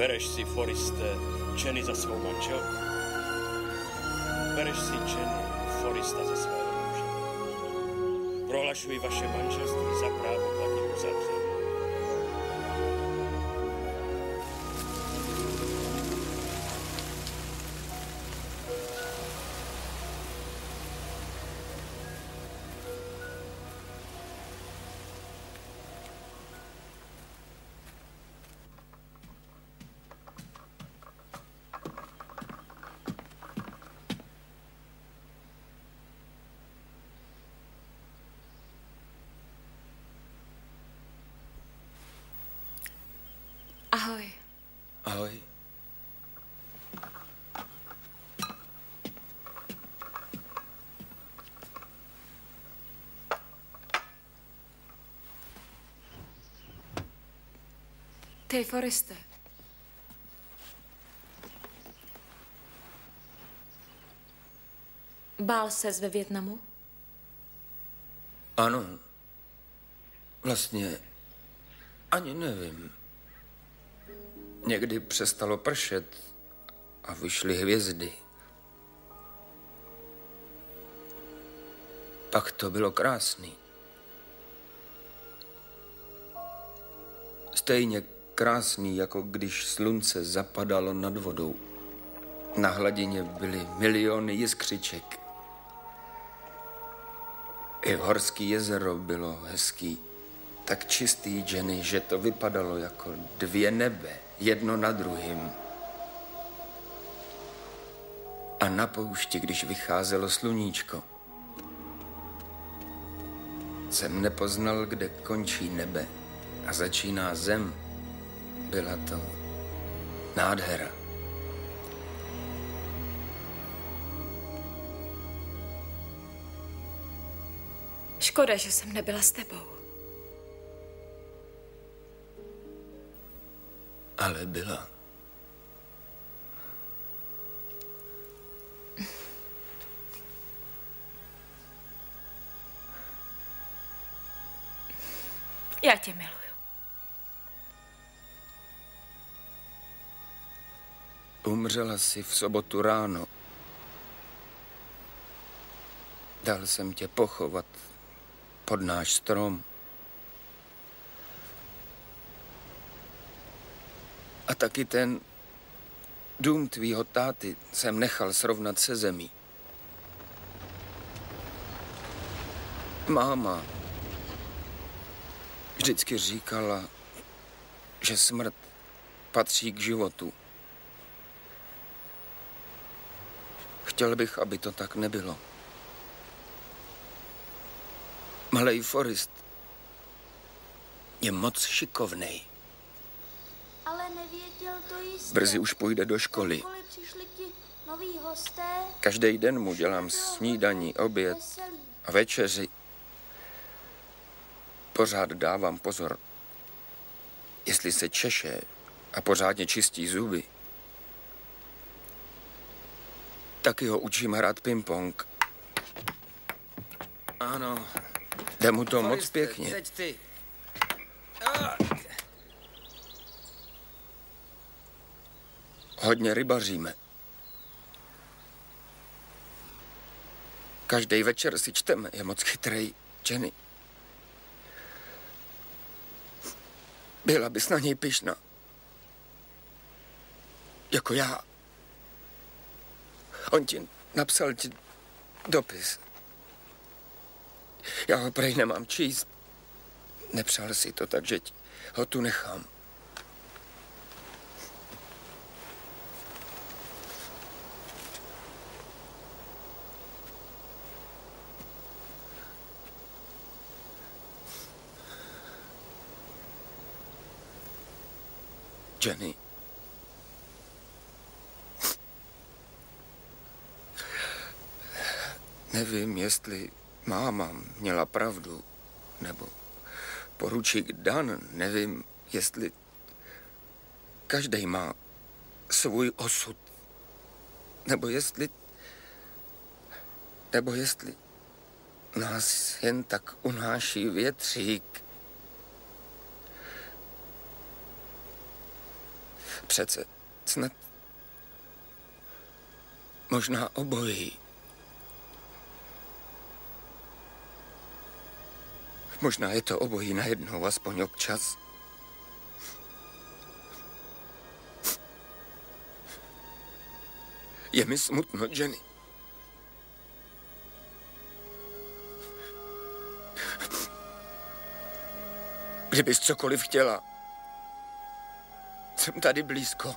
Bereš si, Foriste, Jenny za svou manželku? Bereš si Jenny, Forista za svého muže? Prohlašuji vaše manželství za právoplatně uzavřené. Ahoj. Ahoj. Ty, Foriste. Bál ses ve Vietnamu? Ano. Vlastně ani nevím. Někdy přestalo pršet a vyšly hvězdy. Pak to bylo krásný. Stejně krásný, jako když slunce zapadalo nad vodou. Na hladině byly miliony jiskřiček. I horský jezero bylo hezký. Tak čistý, Jenny, že to vypadalo jako dvě nebe, jedno na druhým. A na poušti, když vycházelo sluníčko, jsem nepoznal, kde končí nebe a začíná zem. Byla to nádhera. Škoda, že jsem nebyla s tebou. Ale byla. Já tě miluju. Umřela jsi v sobotu ráno. Dal jsem tě pochovat pod náš strom. A taky ten dům tvýho táty jsem nechal srovnat se zemí. Máma vždycky říkala, že smrt patří k životu. Chtěl bych, aby to tak nebylo. Malej Forist je moc šikovnej. Ale nevěděl to jistě. Brzy už půjde do školy. Přišli ti noví hosté. Každý den mu dělám snídaní, oběd a večeři. Pořád dávám pozor, jestli se češe a pořádně čistí zuby. Taky ho učím hrát ping-pong. Ano. Jde mu to moc pěkně. Teď ty. Hodně rybaříme. Každý večer si čteme, je moc chytrej, Jenny. Byla bys na něj pyšná. Jako já. On ti napsal dopis. Já ho prej nemám číst. Nepřál si to, takže ho tu nechám. Jenny. Nevím, jestli máma měla pravdu, nebo poručík Dan, nevím, jestli každý má svůj osud, nebo jestli nás jen tak unáší větřík. přece snad možná obojí. Možná je to obojí najednou, aspoň občas. Je mi smutno, Jenny. Kdybys cokoliv chtěla, jsem tady blízko.